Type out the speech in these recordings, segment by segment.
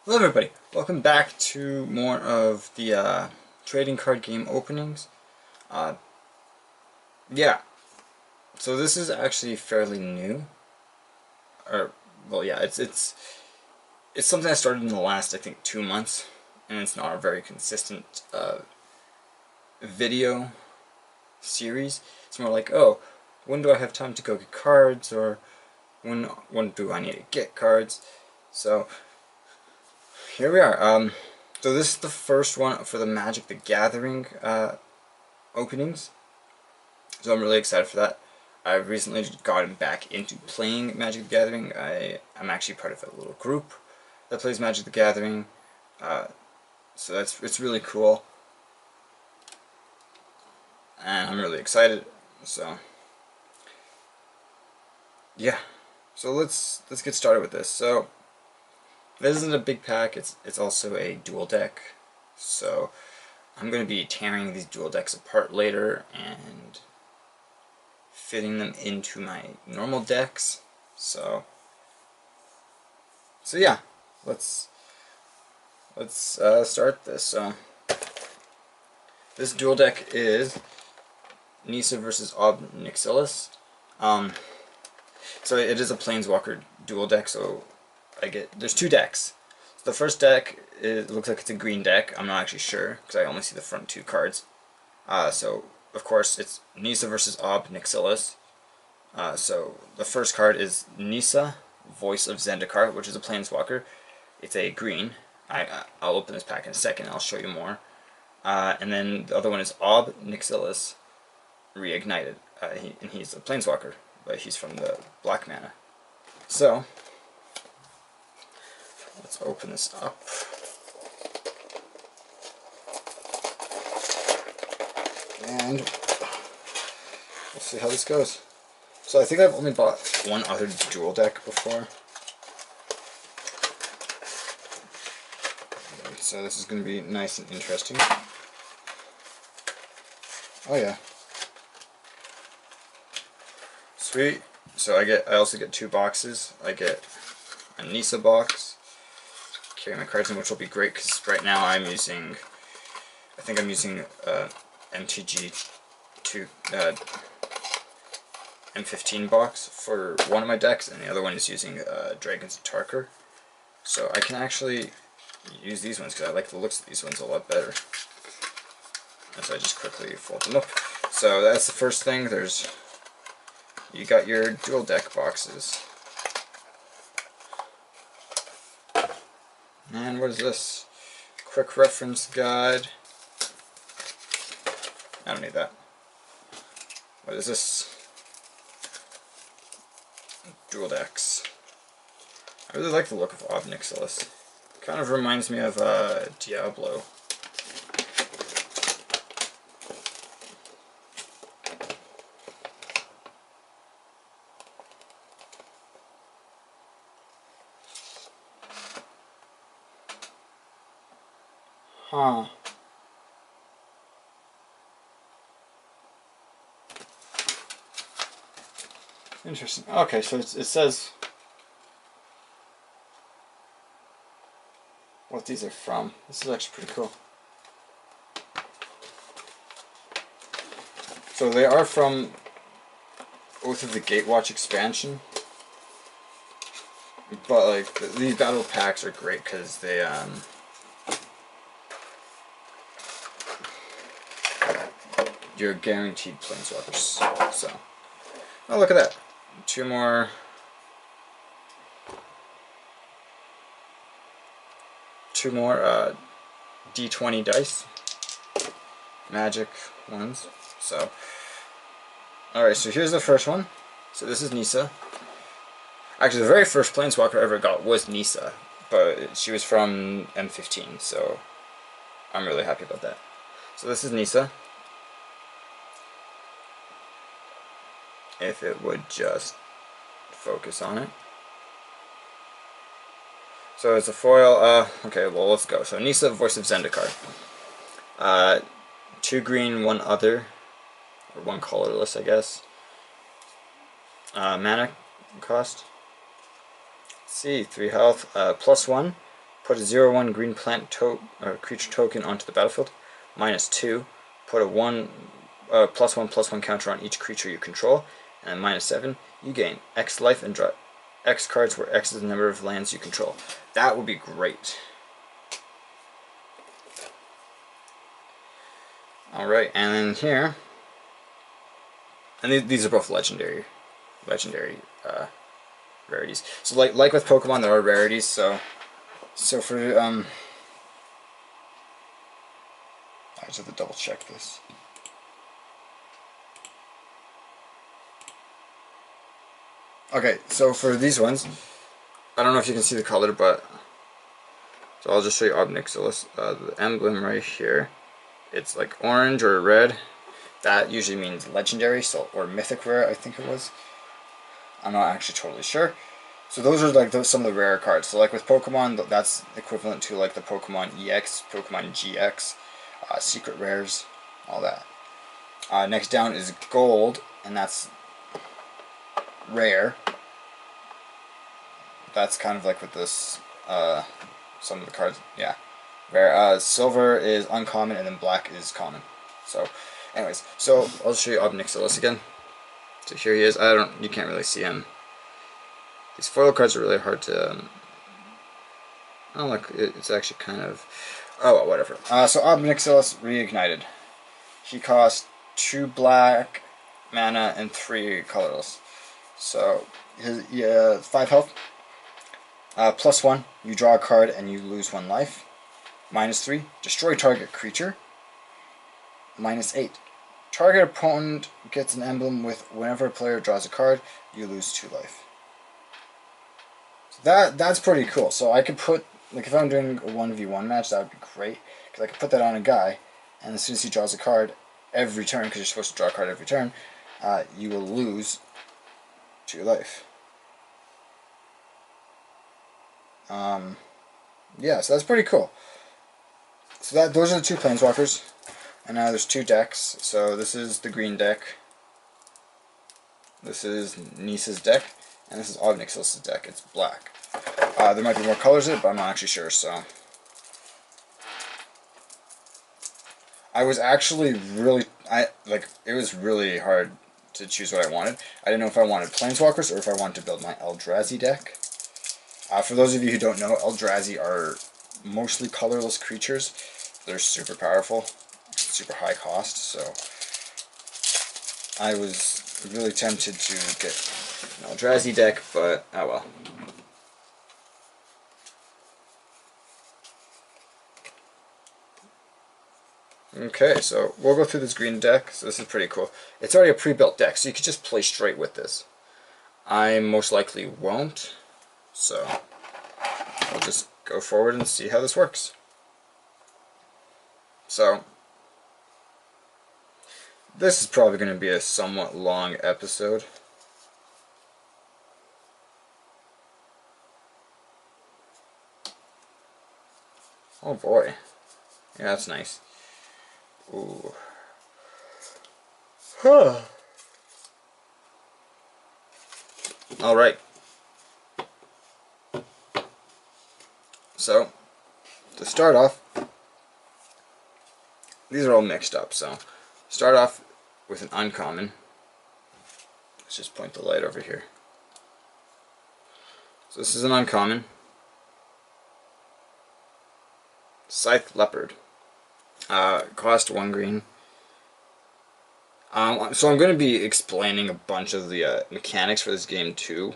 Hello everybody, welcome back to more of the trading card game openings. Uh, yeah, so this is actually fairly new. Or, well yeah, it's something I started in the last, I think, 2 months. And it's not a very consistent video series. It's more like, oh, when do I have time to go get cards, or when do I need to get cards? So here we are. So this is the first one for the Magic the Gathering openings. So I'm really excited for that. I've recently gotten back into playing Magic the Gathering. I'm actually part of a little group that plays Magic the Gathering. So it's really cool. And I'm really excited. So yeah. So let's get started with this. So this isn't a big pack, it's also a dual deck. So I'm going to be tearing these dual decks apart later and fitting them into my normal decks. So yeah, let's start this. So this dual deck is Nissa versus Ob Nixilis. So it is a Planeswalker dual deck. So there's two decks. So the first deck looks like it's a green deck. I'm not actually sure because I only see the front two cards. So of course it's Nissa versus Ob Nixilis. So the first card is Nissa, Voice of Zendikar, which is a Planeswalker. It's a green. I'll open this pack in a second. I'll show you more. And then the other one is Ob Nixilis, Reignited. And he's a Planeswalker, but he's from the black mana. So let's open this up. And we'll see how this goes. So I think I've only bought one other dual deck before. So this is going to be nice and interesting. Oh yeah. Sweet. So I also get two boxes. I get a Nissa box. Carry my cards in, which will be great because right now I think I'm using MTG 2 M15 box for one of my decks, and the other one is using Dragons of Tarkir. So I can actually use these ones because I like the looks of these ones a lot better. And so I just quickly fold them up. So that's the first thing. You got your dual deck boxes. And what is this? Quick reference guide. I don't need that. What is this? Dual decks. I really like the look of Ob Nixilis. Kind of reminds me of Diablo. Huh. Interesting. Okay, so it says what these are from. This is actually pretty cool. So they are from Oath of the Gatewatch expansion. But like these battle packs are great because they you're guaranteed Planeswalkers. So oh, look at that. Two more D20 dice. Magic ones. So alright, so here's the first one. So this is Nissa. Actually, the very first Planeswalker I ever got was Nissa, but she was from M15, so I'm really happy about that. So this is Nissa. If it would just focus on it. So it's a foil. Okay, well, let's go. So Nissa, Voice of Zendikar. 2 green, 1 other, or 1 colorless, I guess. Mana cost. Let's see, 3 health. +1. Put a 0/1 green plant creature token onto the battlefield. -2. Put a +1/+1 counter on each creature you control. And then -7. You gain X life and draw X cards, where X is the number of lands you control. That would be great. Alright, and then here, and these are both legendary rarities. So like with Pokemon, there are rarities. So for I just have to double check this. Okay, so for these ones, I don't know if you can see the color, but so I'll just show you Ob Nixilis. The emblem right here, it's like orange or red. That usually means legendary, so or mythic rare, I think it was. I'm not actually totally sure. So those are like some of the rare cards. So like with Pokemon, that's equivalent to like the Pokemon EX, Pokemon GX, secret rares, all that. Next down is gold, and that's rare. That's kind of like with this, some of the cards, yeah, rare. Silver is uncommon, and then black is common. So, anyways, so I'll show you Ob Nixilis again. So here he is. You can't really see him. These foil cards are really hard to. Oh, look, it's actually kind of. Oh, well, whatever. So Ob Nixilis reignited. He cost 2 black mana and 3 colorless. So his 5 health. +1, you draw a card and you lose 1 life. -3, destroy target creature. -8, target opponent gets an emblem with whenever a player draws a card, you lose 2 life. So that's pretty cool. So I could put, like if I'm doing a 1v1 match, that would be great, because I could put that on a guy, and as soon as he draws a card every turn, because you're supposed to draw a card every turn, you will lose 2 life. Yeah, so that's pretty cool. So those are the 2 Planeswalkers, and now there's 2 decks. So this is the green deck, this is Nissa's deck, and this is Ob Nixilis' deck. It's black. There might be more colors in it, but I'm not actually sure. So I was actually it was really hard to choose what I wanted. I didn't know if I wanted Planeswalkers or if I wanted to build my Eldrazi deck. For those of you who don't know, Eldrazi are mostly colorless creatures. They're super powerful, super high cost, so I was really tempted to get an Eldrazi deck, but oh well. Okay, so we'll go through this green deck. So this is pretty cool. It's already a pre-built deck, so you could just play straight with this. I most likely won't. So I'll just go forward and see how this works. So this is probably going to be a somewhat long episode. Oh boy. Yeah, that's nice. Ooh. Huh. Alright. So, to start off, these are all mixed up, so start off with an uncommon. Let's just point the light over here. So this is an uncommon. Scythe Leopard. Cost 1 green. So I'm going to be explaining a bunch of the mechanics for this game too.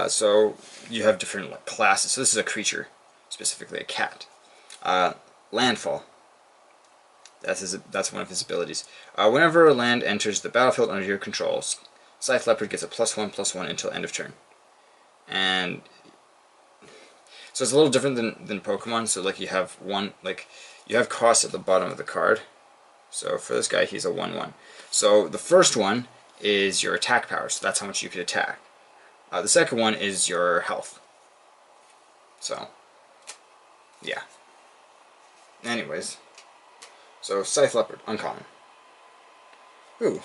So you have different classes. So this is a creature, specifically a cat. Landfall. That's one of his abilities. Whenever a land enters the battlefield under your control, Scythe Leopard gets a +1/+1 until end of turn. And so it's a little different than Pokemon. So like you have you have costs at the bottom of the card. So for this guy, he's a 1/1. So the first one is your attack power. So that's how much you could attack. The second one is your health. So yeah. Anyways, so Scythe Leopard, uncommon. Ooh.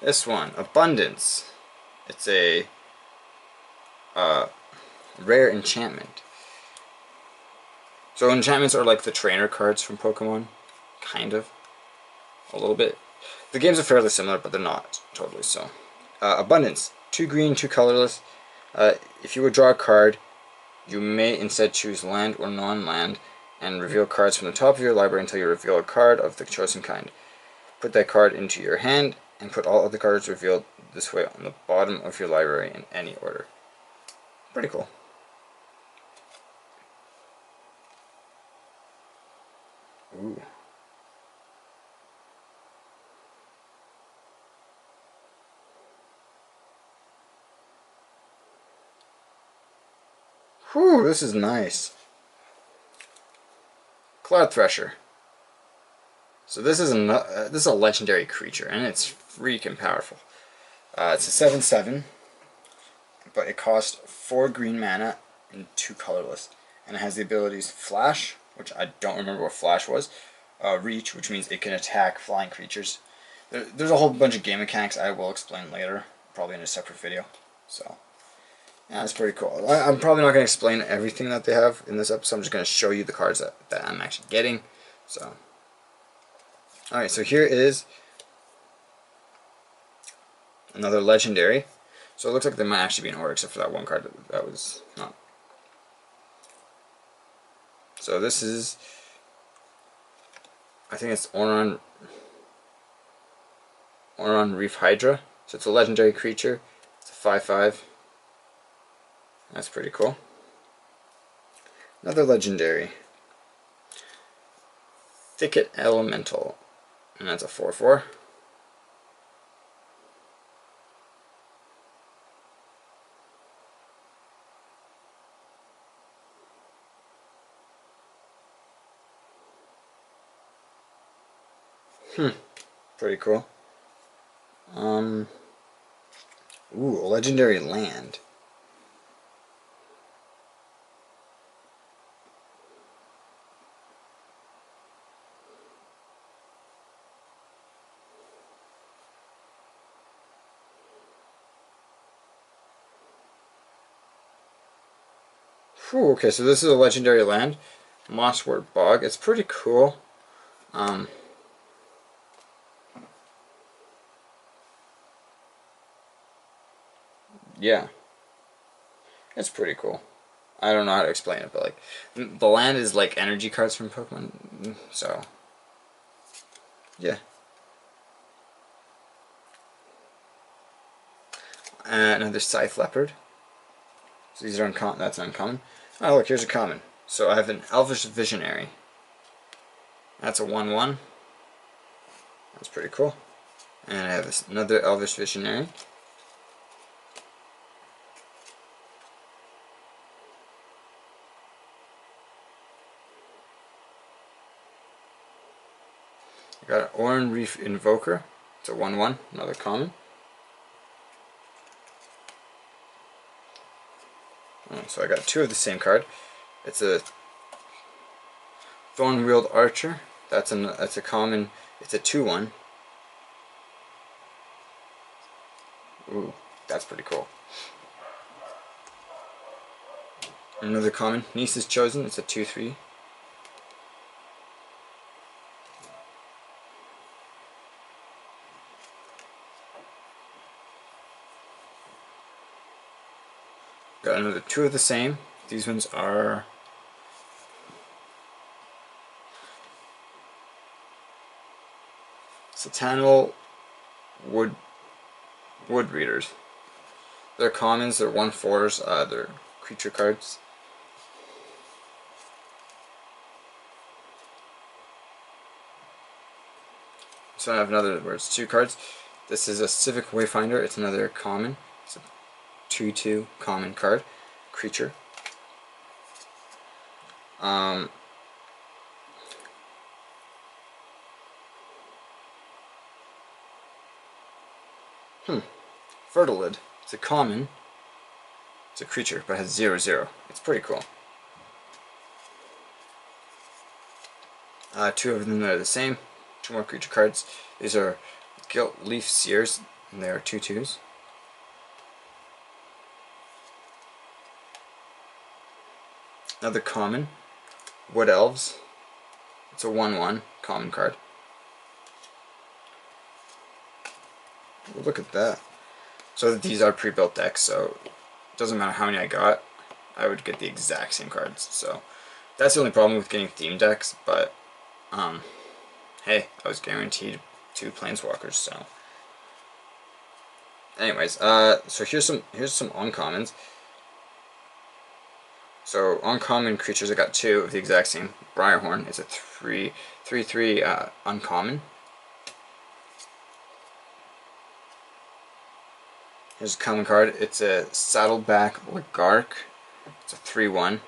This one, Abundance. It's a rare enchantment. So enchantments are like the trainer cards from Pokemon, kind of, a little bit. The games are fairly similar, but they're not totally so. Abundance, 2 green, 2 colorless. If you would draw a card, you may instead choose land or non-land and reveal cards from the top of your library until you reveal a card of the chosen kind. Put that card into your hand and put all other cards revealed this way on the bottom of your library in any order. Pretty cool. Ooh. Whew, this is nice. Cloud Thresher. So this is a legendary creature, and it's freaking powerful. It's a 7/7, but it costs 4 green mana and 2 colorless, and it has the abilities Flash, which I don't remember what Flash was, Reach, which means it can attack flying creatures. There's a whole bunch of game mechanics I will explain later, probably in a separate video. So yeah, it's pretty cool. I'm probably not going to explain everything that they have in this episode. I'm just going to show you the cards that I'm actually getting. So, alright, so here is another legendary. So it looks like there might actually be an order, except for that one card that was not. So this is, I think it's Oron Reef Hydra. So it's a legendary creature. It's a 5/5. That's pretty cool. Another legendary. Thicket Elemental. And that's a 4/4. Pretty cool. Ooh, a legendary land. Whew, okay, so this is a legendary land, Mosswort Bog. It's pretty cool. Yeah, it's pretty cool. I don't know how to explain it, but like the land is like energy cards from Pokemon, so yeah. Another Scythe Leopard. So these are uncommon. That's uncommon. Oh look, here's a common. So I have an Elvish Visionary. That's a 1/1. That's pretty cool. And I have another Elvish Visionary. I got an Oran Reef Invoker. It's a 1/1, another common. Oh, so I got 2 of the same card. It's a Thorn-Wheeled Archer. That's a common. It's a 2/1. Ooh, that's pretty cool. Another common, Nissa's Chosen. It's a 2/3. Got another 2 of the same. These ones are Satanal Wood Readers. They're commons, they're 1/4s, they're creature cards. So I have another where it's 2 cards. This is a Civic Wayfinder, it's another common. It's a 2/2 common card, creature. Fertilid. It's a common. It's a creature, but it has 0/0. It's pretty cool. 2 of them are the same. 2 more creature cards. These are Gilt Leaf Seers, and they are 2/2s. Another common, Wood Elves. It's a 1/1 common card. Look at that. So these are pre-built decks, so it doesn't matter how many I got, I would get the exact same cards. So that's the only problem with getting theme decks, but hey, I was guaranteed 2 Planeswalkers, so. Anyways, so here's some uncommons. So uncommon creatures, I got 2 of the exact same. Briarhorn is a 3/3 uncommon. Here's a common card. It's a Saddleback Oligarch. It's a 3/1.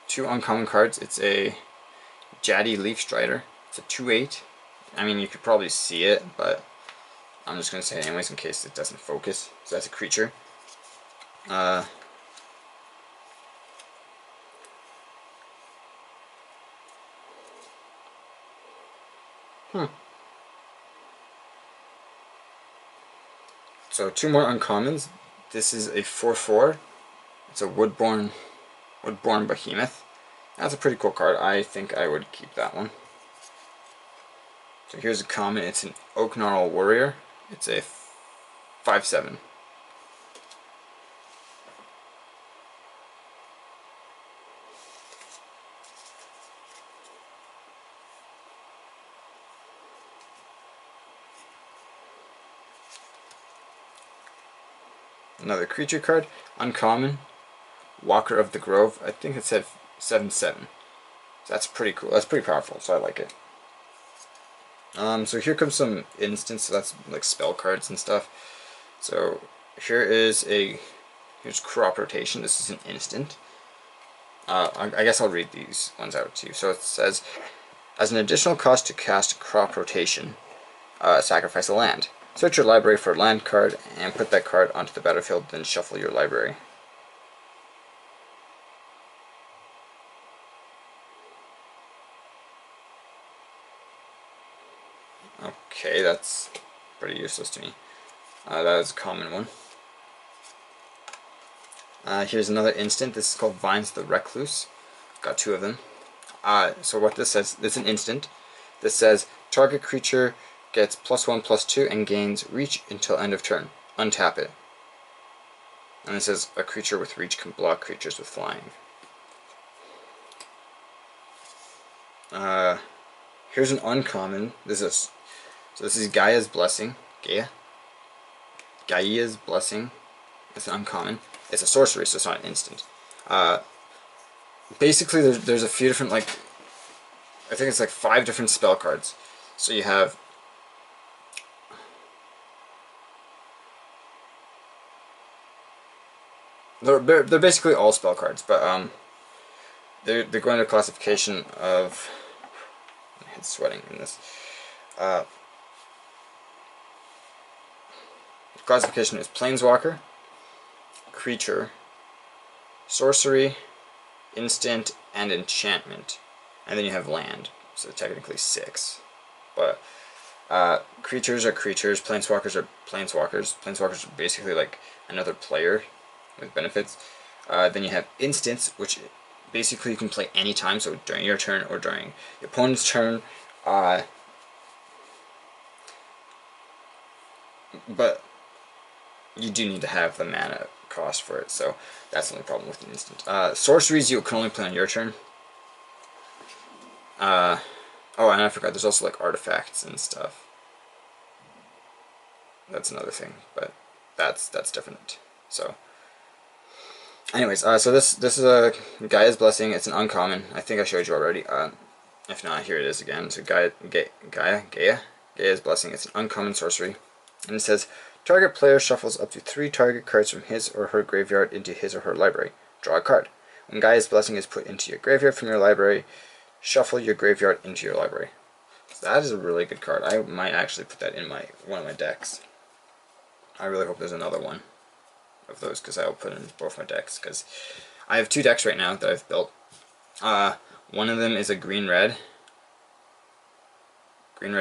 Two uncommon cards. It's a Jaddy Leaf Strider. It's a 2/8. I mean, you could probably see it, but I'm just going to say it anyways in case it doesn't focus. So that's a creature. So 2 more uncommons. This is a 4/4. It's a Woodborn Behemoth. That's a pretty cool card. I think I would keep that one. So here's a common. It's an Oak Gnarl Warrior. It's a 5/7. Another creature card, uncommon, Walker of the Grove. I think it said 7/7. So that's pretty cool. That's pretty powerful, so I like it. So here comes some instants. So that's like spell cards and stuff. So here's Crop Rotation. This is an instant. I guess I'll read these ones out to you. So it says, as an additional cost to cast Crop Rotation, sacrifice a land. Search your library for a land card and put that card onto the battlefield, then shuffle your library. Okay, that's pretty useless to me. That is a common one. Here's another instant. This is called Vines the Recluse. Got 2 of them. So what this says, it's an instant. This says, target creature gets +1/+2 and gains reach until end of turn. Untap it. And it says, a creature with reach can block creatures with flying. Here's an uncommon. This is Gaia's Blessing. Gaia's Blessing. It's an uncommon. It's a sorcery, so it's not an instant. Basically, there's a few different, like, I think it's like 5 different spell cards. So you have they're basically all spell cards, but they're going to classification of, my head's sweating in this. Classification is Planeswalker, Creature, Sorcery, Instant, and Enchantment. And then you have Land, so technically 6. But creatures are creatures, Planeswalkers are Planeswalkers. Planeswalkers are basically like another player with benefits. Then you have Instants, which basically you can play anytime, so during your turn or during your opponent's turn. But you do need to have the mana cost for it, so that's the only problem with an instant. Sorceries you can only play on your turn. Oh, and I forgot, there's also like artifacts and stuff. That's another thing, but that's different. So, anyways, so this is a Gaia's Blessing. It's an uncommon. I think I showed you already. If not, here it is again. So Gaia's Blessing. It's an uncommon sorcery, and it says, target player shuffles up to 3 target cards from his or her graveyard into his or her library. Draw a card. When Gaia's Blessing is put into your graveyard from your library, shuffle your graveyard into your library. So that is a really good card. I might actually put that in one of my decks. I really hope there's another one of those, because I will put in both my decks, because I have 2 decks right now that I've built. One of them is a green-red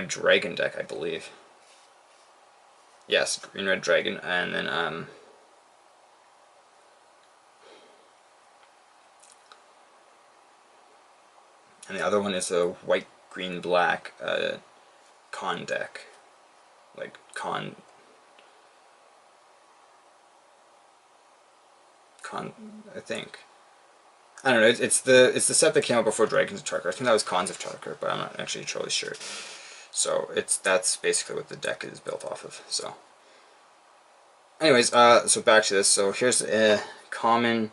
dragon deck, I believe. Yes, green-red dragon, and then and the other one is a white-green-black con deck, like con, I think. I don't know. It's the set that came out before Dragons of Tarkir. I think that was Cons of Tarkir, but I'm not actually totally sure. So that's basically what the deck is built off of. So, anyways, so back to this. So here's a common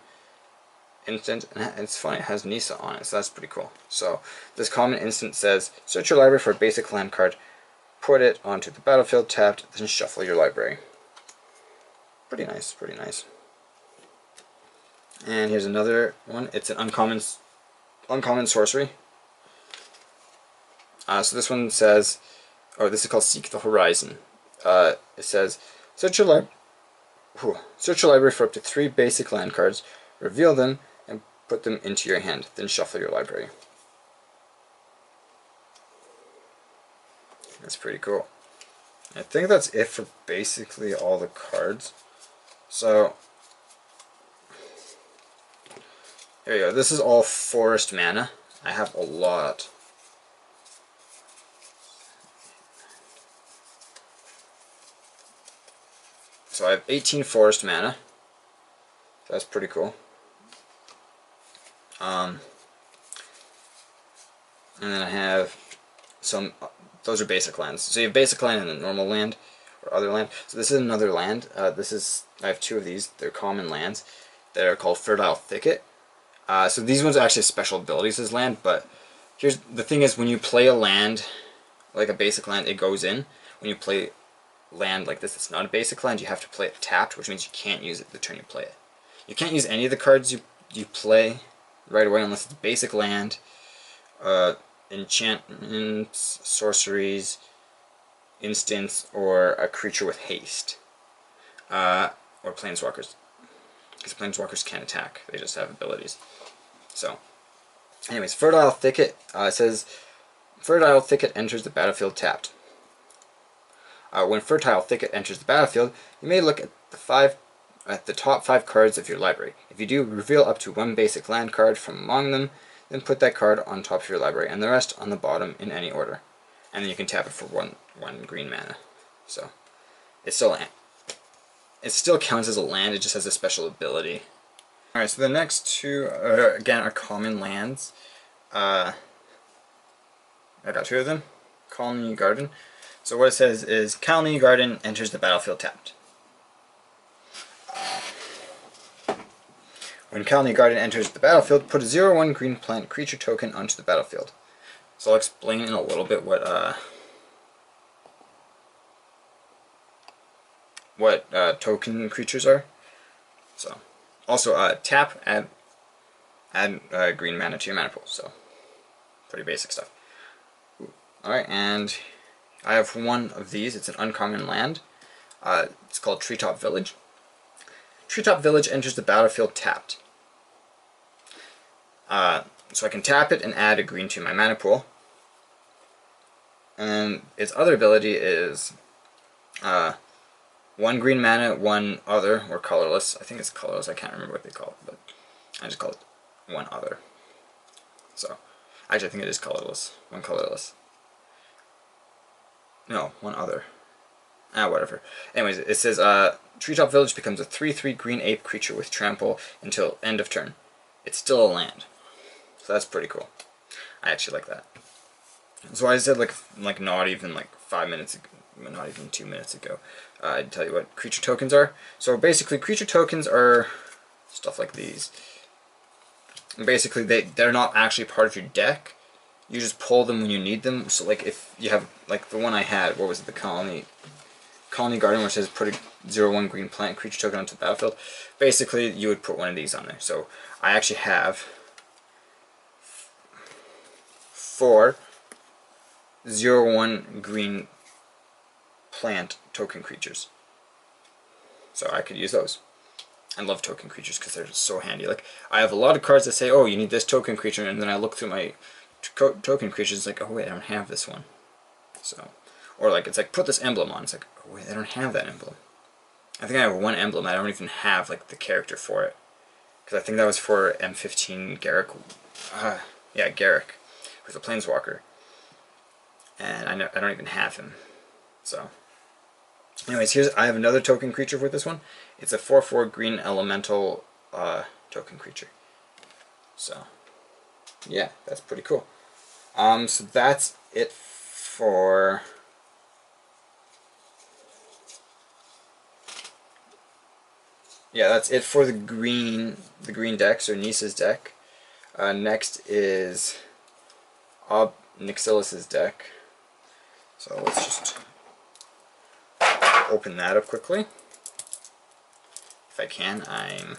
instant, and it's funny, it has Nissa on it, so that's pretty cool. So this common instant says, search your library for a basic land card, put it onto the battlefield tapped, then shuffle your library. Pretty nice, pretty nice. And here's another one. It's an uncommon sorcery. So this one says, this is called Seek the Horizon. It says, search your library for up to 3 basic land cards, reveal them, and put them into your hand, then shuffle your library. That's pretty cool. I think that's it for basically all the cards. So, here you go. This is all forest mana. I have a lot. So I have 18 forest mana. That's pretty cool. And then I have some, those are basic lands. So you have basic land and then normal land, or other land. So this is another land. I have 2 of these. They're common lands. They're called Fertile Thicket. So these ones are actually special abilities as land, but here's the thing is, when you play a land, like a basic land, it goes in. When you play land like this, it's not a basic land, you have to play it tapped, which means you can't use it the turn you play it. You can't use any of the cards you play right away unless it's a basic land, enchantments, sorceries, instants, or a creature with haste, or Planeswalkers. Because Planeswalkers can't attack, they just have abilities. So, anyways, Fertile Thicket, it says, Fertile Thicket enters the battlefield tapped. When Fertile Thicket enters the battlefield, you may look at the top 5 cards of your library. If you do, reveal up to 1 basic land card from among them, then put that card on top of your library, and the rest on the bottom in any order. And then you can tap it for one green mana. So, it still counts as a land, it just has a special ability. Alright, so the next 2, again, are common lands. I got 2 of them. Colony Garden. So what it says is, Colony Garden enters the battlefield tapped. When Colony Garden enters the battlefield, put a 0/1 green plant creature token onto the battlefield. So I'll explain in a little bit what token creatures are. So, also tap, add green mana to your mana pool. So, pretty basic stuff. Alright, and I have 1 of these. It's an uncommon land. It's called Treetop Village. Treetop Village enters the battlefield tapped. So I can tap it and add a green to my mana pool. And its other ability is 1 green mana, 1 other, or colorless. I think it's colorless, I can't remember what they call it, but I just call it 1 other. So, actually I think it is colorless. 1 colorless. No, 1 other. Whatever. Anyways, it says, Treetop Village becomes a 3/3 green ape creature with trample until end of turn. It's still a land. So that's pretty cool. I actually like that. So I said like not even like 5 minutes ago, not even 2 minutes ago, I'd tell you what creature tokens are. So basically creature tokens are stuff like these. And basically they're not actually part of your deck. You just pull them when you need them. So like if you have, like the one I had, what was it, the Colony Garden, which says put a 0/1 green plant creature token onto the battlefield. Basically you would put one of these on there. So I actually have 4 0/1 green plant token creatures. So I could use those. I love token creatures because they're so handy. Like, I have a lot of cards that say, oh, you need this token creature, and then I look through my token creatures like, oh wait, I don't have this one. So, Or like, it's like, put this emblem on. It's like, oh wait, I don't have that emblem. I think I have one emblem. I don't even have like the character for it. Because I think that was for M15 Garrick. Yeah, Garrick, who's a Planeswalker. And I don't even have him. So, anyways, I have another token creature with this one. It's a 4/4 green elemental token creature. So, yeah, that's pretty cool. So that's it for... Yeah, that's it for the green decks, or Nissa's deck. Next is Ob Nixilis deck. So let's just open that up quickly. If I can, I'm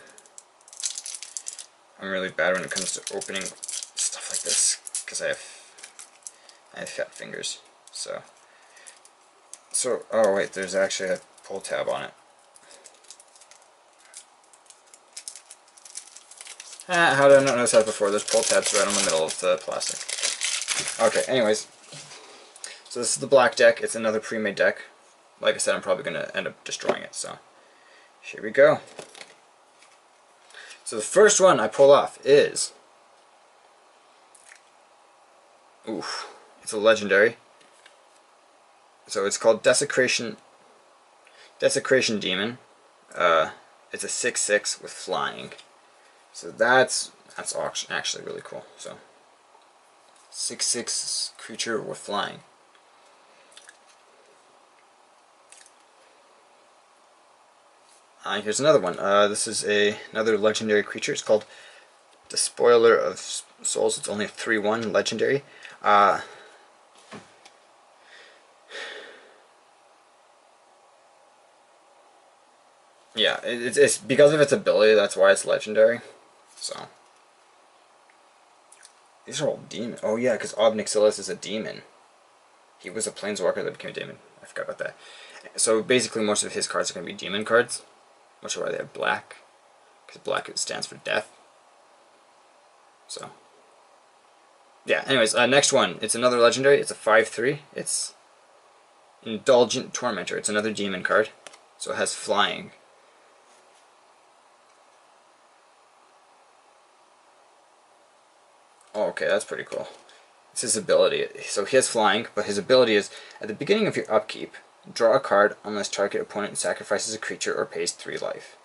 really bad when it comes to opening stuff like this because I have fat fingers. So oh wait, there's actually a pull tab on it. How did I not notice that before? There's pull tabs right in the middle of the plastic. Okay, anyways. So this is the black deck. It's another pre-made deck. Like I said, I'm probably going to end up destroying it, so here we go. So the first one I pull off is... Oof. It's a legendary. So it's called Desecration Demon. It's a 6/6 with flying. So that's actually really cool. So 6/6 creature with flying. Here's another one. This is another legendary creature. It's called Despoiler of Souls. It's only a 3/1 legendary. Yeah, it's because of its ability. That's why it's legendary. So these are all demon. Oh yeah, because Ob Nixilis is a demon. He was a planeswalker that became a demon. I forgot about that. So basically, most of his cards are going to be demon cards, which is why they have black, because black stands for death. So yeah. Anyways, next one. It's another legendary. It's a 5/3. It's Indulgent Tormentor. It's another demon card. So it has flying. Oh, okay, that's pretty cool. It's his ability. So he has flying, but his ability is, at the beginning of your upkeep, draw a card unless target opponent sacrifices a creature or pays 3 life.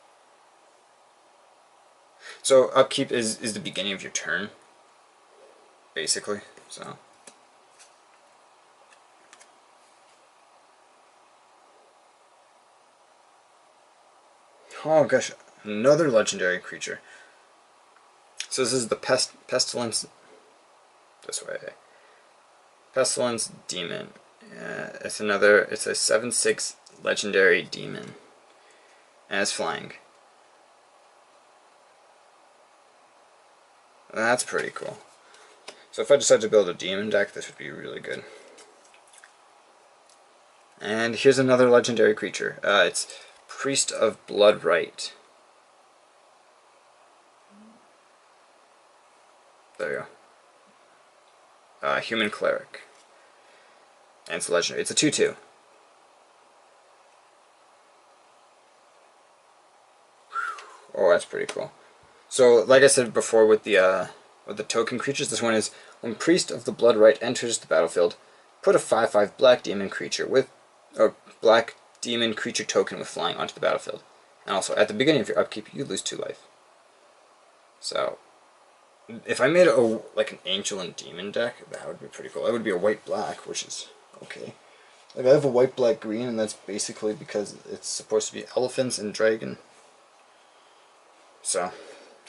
So upkeep is the beginning of your turn, basically. So oh gosh, another legendary creature. So this is the Pestilence. This way. Pestilence Demon. It's a 7/6 legendary demon. And it's flying. That's pretty cool. So if I decide to build a demon deck, this would be really good. And here's another legendary creature. It's Priest of Bloodright. There you go. Human Cleric. And it's legendary. It's a 2/2. Oh, that's pretty cool. So, like I said before with the token creatures, this one is when Priest of the Bloodright enters the battlefield, put a 5/5 black demon creature black demon creature token with flying onto the battlefield. And also, at the beginning of your upkeep, you lose 2 life. So if I made like an angel and demon deck, that would be pretty cool. That would be a white-black, which is okay. Like I have a white-black-green, and that's basically because it's supposed to be elephants and dragon. So,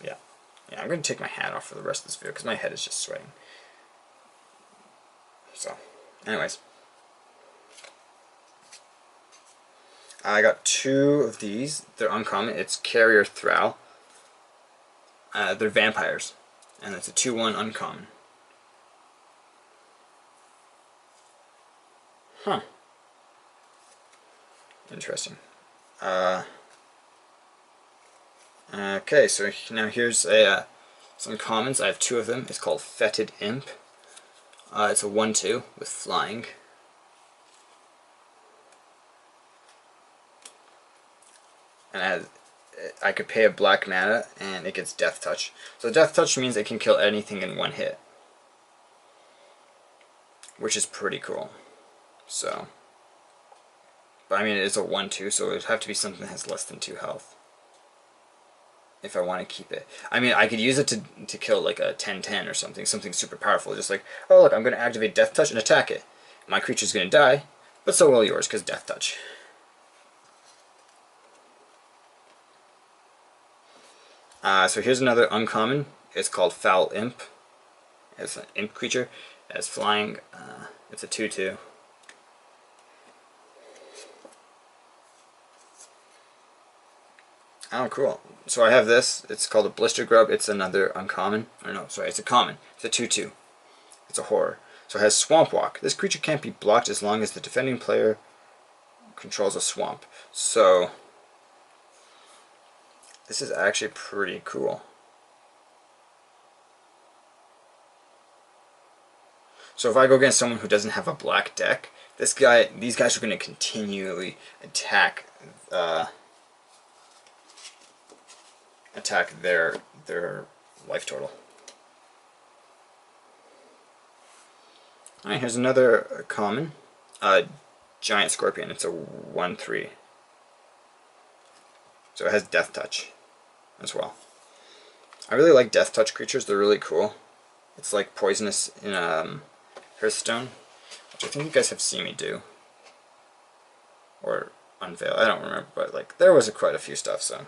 yeah. Yeah, I'm going to take my hat off for the rest of this video, because my head is just sweating. So, anyways. I got 2 of these. They're uncommon. It's Carrier Thrall. They're vampires. And it's a 2/1 uncommon. Huh. Interesting. Okay, so now here's some commons. I have 2 of them. It's called Fetid Imp. It's a 1/2 with flying. and I could pay a black mana, and it gets Death Touch. So Death Touch means it can kill anything in one hit, which is pretty cool. So, but I mean, it's a 1/2, so it would have to be something that has less than 2 health if I want to keep it. I mean, I could use it to kill like a 10/10 or something super powerful. Just like, oh look, I'm going to activate Death Touch and attack it. My creature's going to die, but so will yours, because Death Touch. So here's another uncommon. It's called Foul Imp. It's an imp creature. It has flying. It's a 2/2. Oh, cool. So I have this. It's called a Blister Grub. It's another uncommon. Or no, sorry, it's a common. It's a 2/2. It's a horror. So it has Swamp Walk. This creature can't be blocked as long as the defending player controls a swamp. So this is actually pretty cool. So if I go against someone who doesn't have a black deck, these guys are going to continually attack their life total. Alright, here's another common. Giant Scorpion. It's a 1/3. So it has Death Touch as well. I really like Death Touch creatures. They're really cool. It's like poisonous in Hearthstone, which I think you guys have seen me do. Or unveil. I don't remember, but like there was quite a few stuff, so.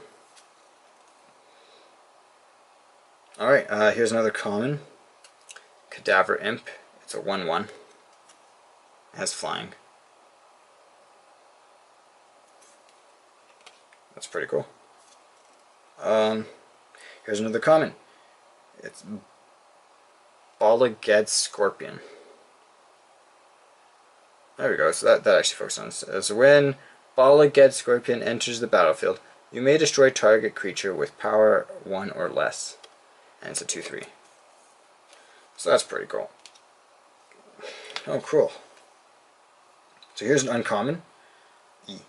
Alright, here's another common. Cadaver Imp. It's a 1/1. It has flying. That's pretty cool. Here's another common. It's Balaged Scorpion. There we go. So that actually focuses on this. As when Balaged Scorpion enters the battlefield, you may destroy target creature with power 1 or less. And it's a 2/3. So that's pretty cool. Oh, cool. So here's an uncommon. E.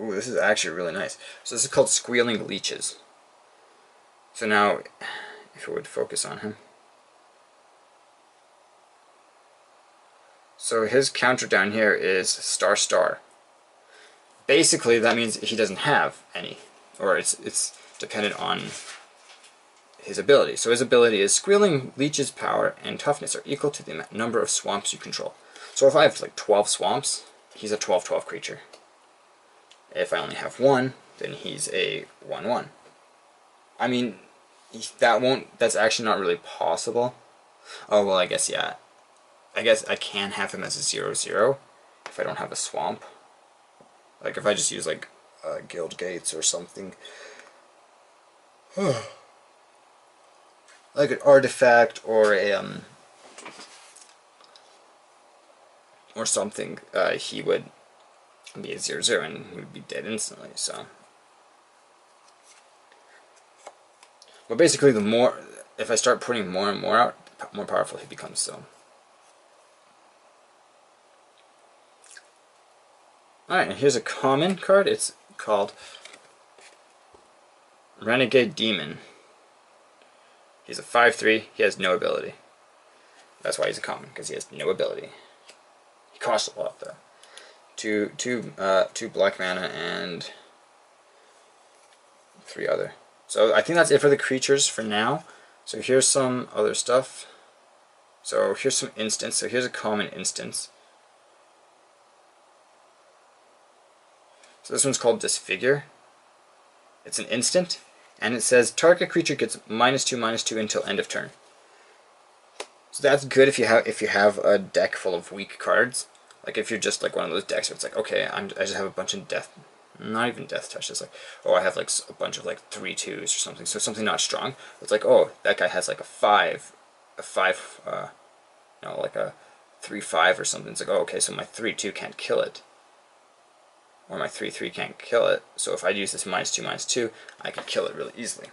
Ooh, this is actually really nice. So this is called Squealing Leeches. So now, if it would focus on him. So his counter down here is ***. Basically, that means he doesn't have any, or it's dependent on his ability. So his ability is Squealing Leech's power and toughness are equal to the number of swamps you control. So if I have like 12 swamps, he's a 12/12 creature. If I only have 1, then he's a 1/1. I mean, that's actually not really possible. Oh, well, I guess, yeah. I guess I can have him as a 0/0 if I don't have a swamp. Like if I just use like Guild Gates or something. Like an artifact or a or something, he would be a 0/0 and he would be dead instantly. So, but basically, if I start putting more and more out, the more powerful he becomes. So, all right, and here's a common card. It's called Renegade Demon. He's a 5/3. He has no ability. That's why he's a common, because he has no ability. He costs a lot though. Two black mana and 3 other. So I think that's it for the creatures for now. So here's some other stuff. So here's some instants. So here's a common instance. So this one's called Disfigure. It's an instant, and it says target creature gets -2/-2 until end of turn. So that's good if you have a deck full of weak cards. Like if you're just like one of those decks where it's like, okay, I just have a bunch of not even death touch. It's like, oh, I have like a bunch of like 3/2s or something. So something not strong. It's like, oh, that guy has like a 5, like a 3/5 or something. It's like, oh, okay, so my 3/2 can't kill it, or my 3/3 can't kill it. So if I use this -2/-2, I can kill it really easily.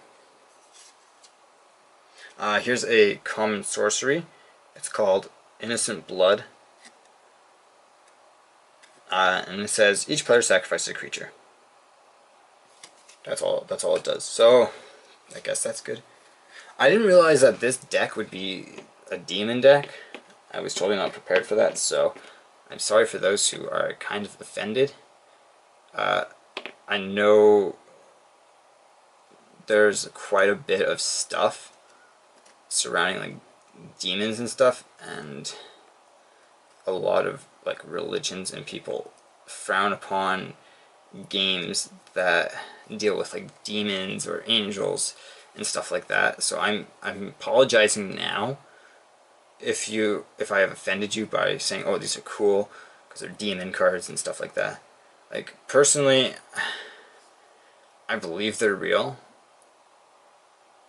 Here's a common sorcery. It's called Innocent Blood. And it says each player sacrifices a creature. That's all it does. So I guess that's good. I didn't realize that this deck would be a demon deck. I was totally not prepared for that, so I'm sorry for those who are kind of offended. I know there's quite a bit of stuff surrounding like demons and stuff, and a lot of like religions and people frown upon games that deal with like demons or angels and stuff like that. So I'm apologizing now if I have offended you by saying, oh, these are cool because they're demon cards and stuff like that. Like, personally, I believe they're real,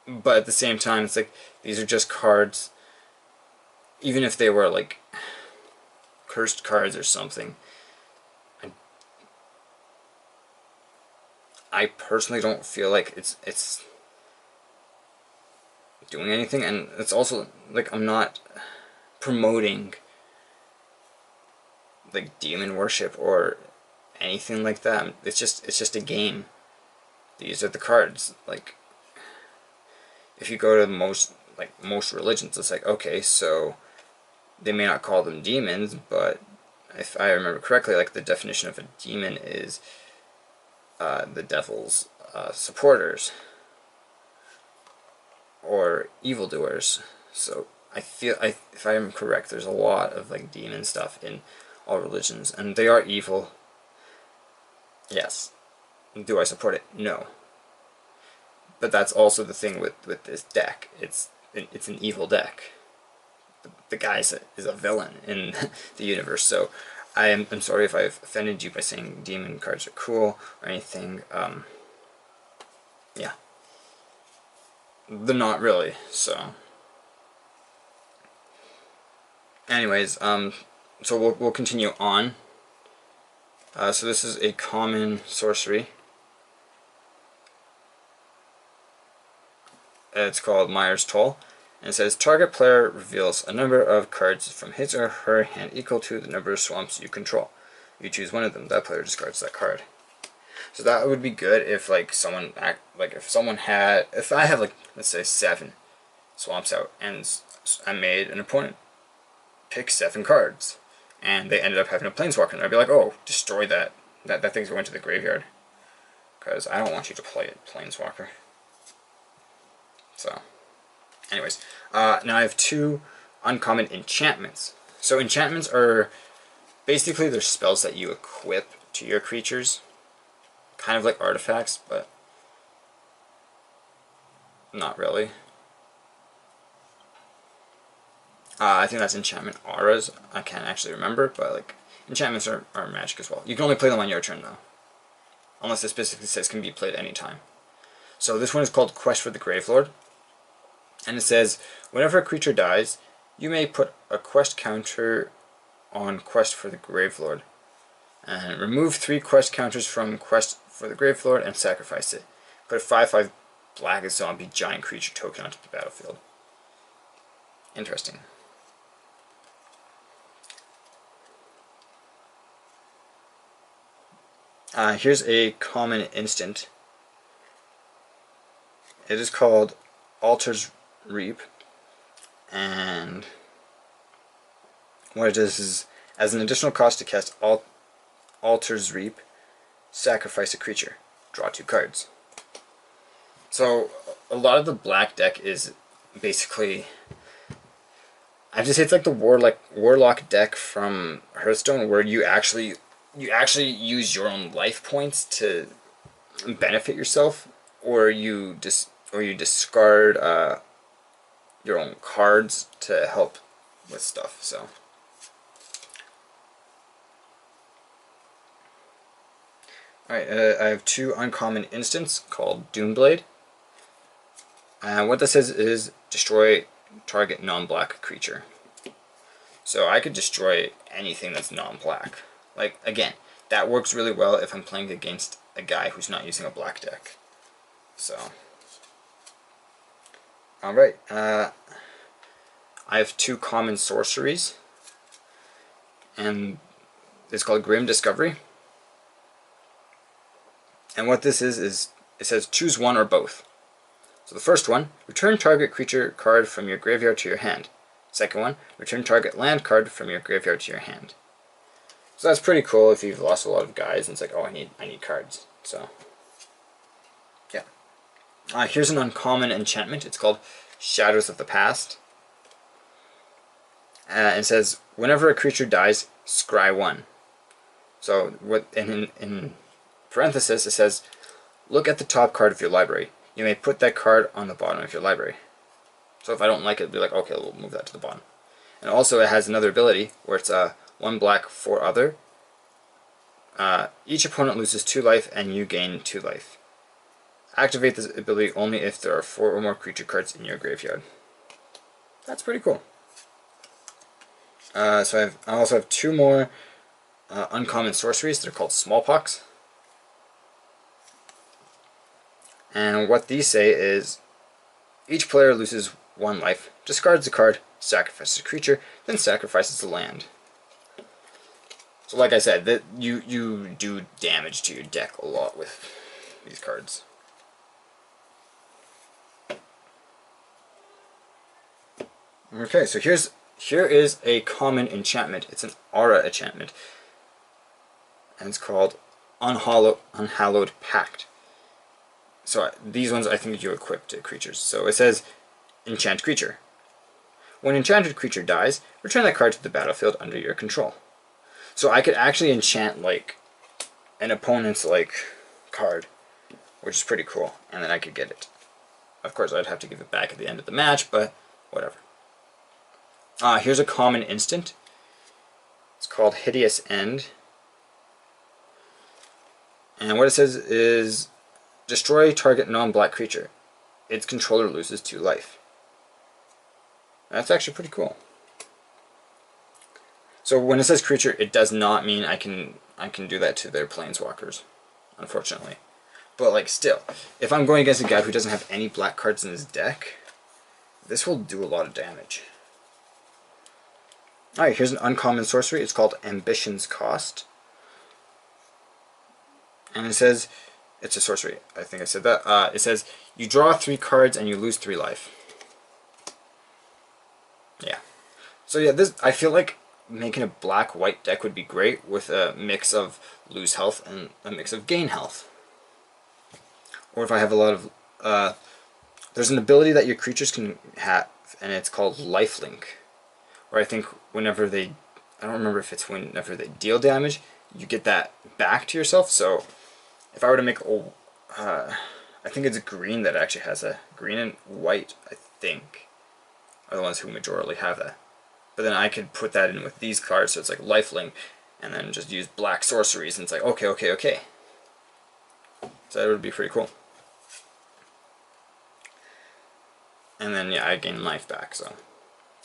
but at the same time, it's like, these are just cards. Even if they were like cursed cards or something, I personally don't feel like it's doing anything. And it's also like, I'm not promoting like demon worship or anything like that. It's just a game. These are the cards. Like, if you go to most religions, it's like, okay, so they may not call them demons, but if I remember correctly, like, the definition of a demon is the devil's supporters or evildoers. So I feel, if I am correct, there's a lot of like demon stuff in all religions, and they are evil. Yes. Do I support it? No. But that's also the thing with this deck. It's an evil deck. The guy is a villain in the universe. So I'm sorry if I've offended you by saying demon cards are cool or anything. Yeah. They're not really. So anyways, so we'll continue on. So this is a common sorcery. It's called Myers Toll, and it says target player reveals a number of cards from his or her hand equal to the number of swamps you control. You choose one of them. That player discards that card. So that would be good if like if I have like, let's say 7 swamps out, and I made an opponent pick 7 cards, and they ended up having a Planeswalker, and I'd be like, oh, destroy that thing's going to the graveyard, because I don't want you to play it, Planeswalker. So, anyways, now I have 2 uncommon enchantments. So enchantments are basically they're spells that you equip to your creatures, kind of like artifacts, but not really. I think that's enchantment auras. I can't actually remember, but like enchantments are magic as well. You can only play them on your turn though, unless it specifically says can be played anytime. So this one is called Quest for the Gravelord. And it says, whenever a creature dies, you may put a quest counter on Quest for the Gravelord. And remove 3 quest counters from Quest for the Gravelord and sacrifice it. Put a 5/5 black zombie giant creature token onto the battlefield. Interesting. Here's a common instant. It is called Altar's Reap, and what it is as an additional cost to cast Altar's Reap, sacrifice a creature, draw 2 cards. So a lot of the black deck is basically, I have to say, it's like the warlock deck from Hearthstone, where you actually use your own life points to benefit yourself, or you discard your own cards to help with stuff. So alright, I have 2 uncommon instants called Doomblade. What this is destroy target non-black creature. So I could destroy anything that's non-black. Like, again, that works really well if I'm playing against a guy who's not using a black deck. So alright, I have 2 common sorceries, and it's called Grim Discovery. And what this is it says choose one or both. So the first one, return target creature card from your graveyard to your hand. Second one, return target land card from your graveyard to your hand. So that's pretty cool if you've lost a lot of guys and it's like, oh, I need cards. So yeah. Here's an uncommon enchantment. It's called Shadows of the Past. It says whenever a creature dies, scry one. So what in parenthesis it says, look at the top card of your library. You may put that card on the bottom of your library. So if I don't like it, it'll be like, okay, we'll move that to the bottom. And also it has another ability where it's 1 black, 4 other. Each opponent loses 2 life and you gain 2 life. Activate this ability only if there are 4 or more creature cards in your graveyard. That's pretty cool. So I also have 2 more uncommon sorceries. They're called Smallpox. And what these say is, each player loses 1 life, discards a card, sacrifices a creature, then sacrifices the land. So like I said, that you do damage to your deck a lot with these cards. Okay, so here is a common enchantment. It's an aura enchantment. And it's called Unhallowed Pact. So these ones I think you equip to creatures. So it says, enchant creature. When an enchanted creature dies, return that card to the battlefield under your control. So I could actually enchant like an opponent's card, which is pretty cool, and then I could get it. Of course, I'd have to give it back at the end of the match, but whatever. Here's a common instant. It's called Hideous End. And what it says is, destroy target non-black creature. Its controller loses 2 life. That's actually pretty cool. So when it says creature, it does not mean I can do that to their planeswalkers, unfortunately. But like still, if I'm going against a guy who doesn't have any black cards in his deck, this will do a lot of damage. Alright, here's an uncommon sorcery. It's called Ambition's Cost. And it says, it's a sorcery, I think I said that. It says, you draw 3 cards and you lose 3 life. Yeah. So yeah, this I feel like making a black-white deck would be great with a mix of lose health and a mix of gain health. Or if I have a lot of... there's an ability that your creatures can have, and it's called Lifelink. Where I think whenever they... I don't remember if it's whenever they deal damage, you get that back to yourself. So if I were to make I think it's green that actually has a... Green and white, I think, are the ones who majorly have that. But then I could put that in with these cards, so it's like Lifelink, and then just use black sorceries, and it's like, okay. So that would be pretty cool. And then, yeah, I gain life back, so...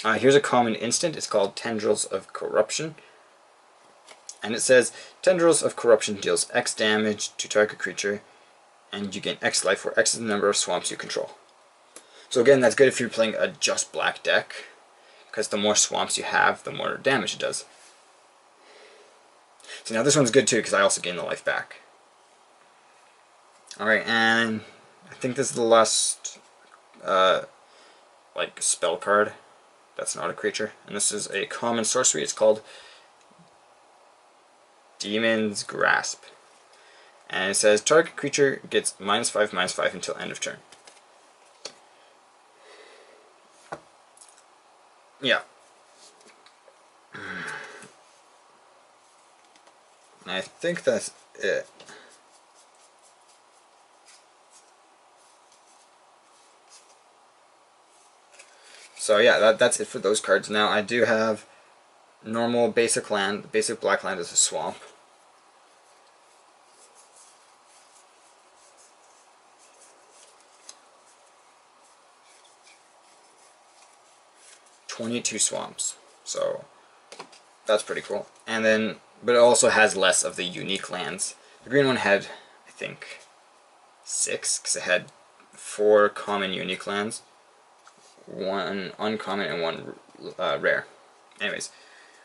here's a common instant. It's called Tendrils of Corruption. And it says, Tendrils of Corruption deals X damage to target creature, and you gain X life, where X is the number of swamps you control. So again, that's good if you're playing a just black deck, because the more swamps you have, the more damage it does. So now this one's good too, because I also gain the life back. Alright, and I think this is the last spell card that's not a creature. And this is a common sorcery. It's called Demon's Grasp. And it says, target creature gets -5/-5 until end of turn. Yeah. And I think that's it. So yeah, that's it for those cards. Now I do have normal basic land. The basic black land is a swamp. "22 swamps, so that's pretty cool. And then, but it also has less of the unique lands. The green one had, I think, 6, because it had 4 common unique lands, 1 uncommon, and 1 rare. Anyways,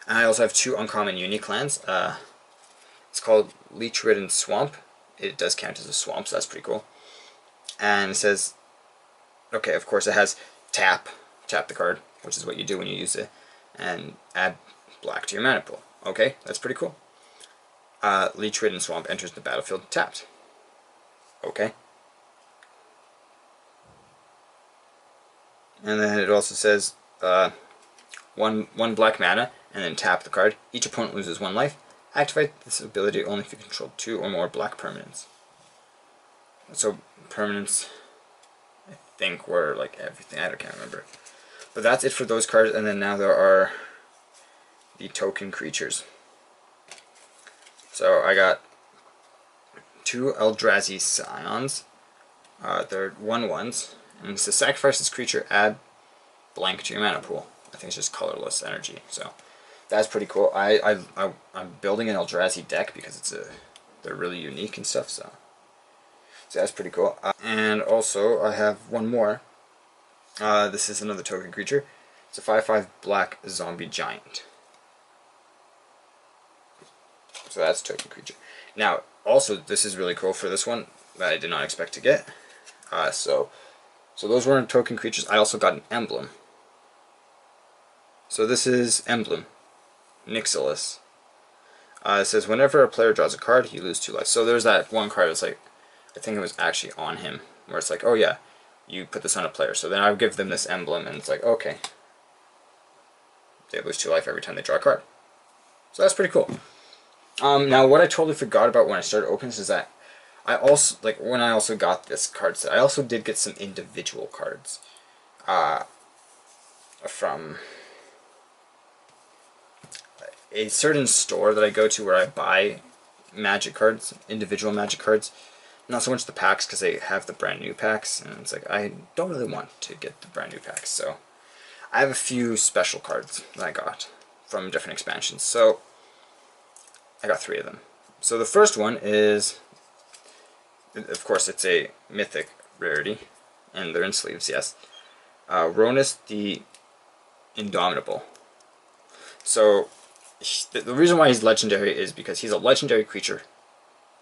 And I also have 2 uncommon unique lands. It's called Leech-Ridden Swamp. It does count as a swamp, so that's pretty cool. And it says, okay, of course it has tap the card, which is what you do when you use it, and add black to your mana pool. Okay, that's pretty cool. Leech-Ridden Swamp enters the battlefield tapped. Okay. And then it also says one black mana, and then tap the card. Each opponent loses 1 life. Activate this ability only if you control 2 or more black permanents. So permanents, I think, were like everything. I can't remember. But that's it for those cards, and then now there are the token creatures. So I got 2 Eldrazi Scions. They're 1/1s, and it says sacrifice this creature, add blank to your mana pool. I think it's just colorless energy. So that's pretty cool. I'm building an Eldrazi deck because they're really unique and stuff. So that's pretty cool. And also I have one more. This is another token creature. It's a 5/5 black zombie giant. So that's a token creature. Now, also, this is really cool for this one that I did not expect to get. So those weren't token creatures. I also got an emblem. So this is emblem, Nixilis. It says whenever a player draws a card, you lose 2 life. So there's that one card that's like, I think it was actually on him, where it's like, oh yeah, you put this on a player. So then I would give them this emblem, and it's like, okay, they lose 2 life every time they draw a card. So that's pretty cool. Now, what I totally forgot about when I started opening this is that I also, like, when I also got this card set, I also did get some individual cards from a certain store that I go to where I buy magic cards, individual magic cards. Not so much the packs, because they have the brand new packs, and it's like, I don't really want to get the brand new packs. So I have a few special cards that I got from different expansions. So I got 3 of them. So the first one is, of course, it's a mythic rarity, and they're in sleeves, yes. Ronus the Indomitable. So the reason why he's legendary is because he's a legendary creature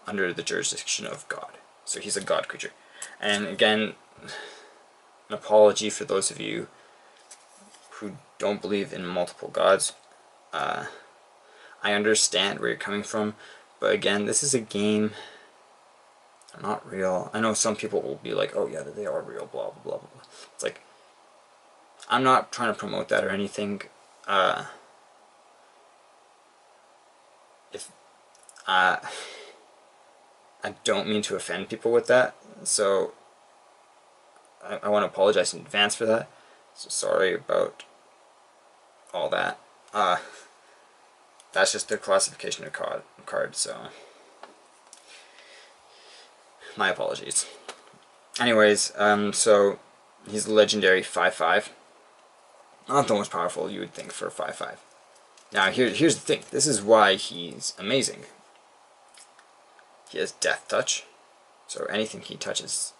under the jurisdiction of God. So he's a god creature. And again, an apology for those of you who don't believe in multiple gods. I understand where you're coming from, but again, this is a game. They're not real. I know some people will be like, oh yeah, they are real, blah, blah, blah, blah. It's like, I'm not trying to promote that or anything. I don't mean to offend people with that, so I want to apologize in advance for that. So sorry about all that. That's just the classification of card, so my apologies. Anyways, so he's a legendary 5/5. Not the most powerful you would think for a 5/5. Now here's the thing. This is why he's amazing. He has Death Touch, so anything he touches,